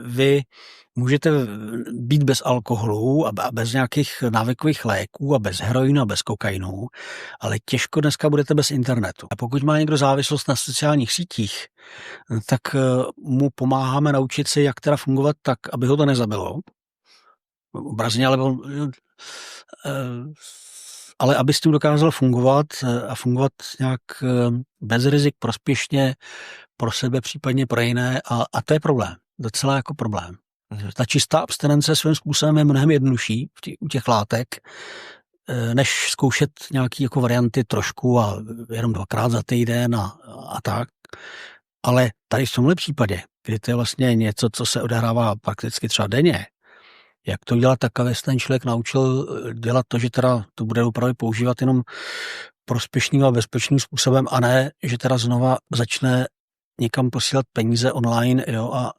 Vy můžete být bez alkoholu a bez nějakých návykových léků a bez heroinu a bez kokainu, ale těžko dneska budete bez internetu. A pokud má někdo závislost na sociálních sítích, tak mu pomáháme naučit si, jak teda fungovat tak, aby ho to nezabilo. Obrazně, ale aby s tím dokázal fungovat a fungovat nějak bez rizik, prospěšně pro sebe, případně pro jiné a to je problém. Docela jako problém. Ta čistá abstinence svým způsobem je mnohem jednodušší u těch látek, než zkoušet nějaké jako varianty trošku a jenom 2krát za týden a tak. Ale tady v tomhle případě, kdy to je vlastně něco, co se odehrává prakticky třeba denně, jak to dělat tak, aby se ten člověk naučil dělat to, že teda to bude opravdu používat jenom prospěšným a bezpečným způsobem a ne, že teda znova začne někam posílat peníze online, jo, a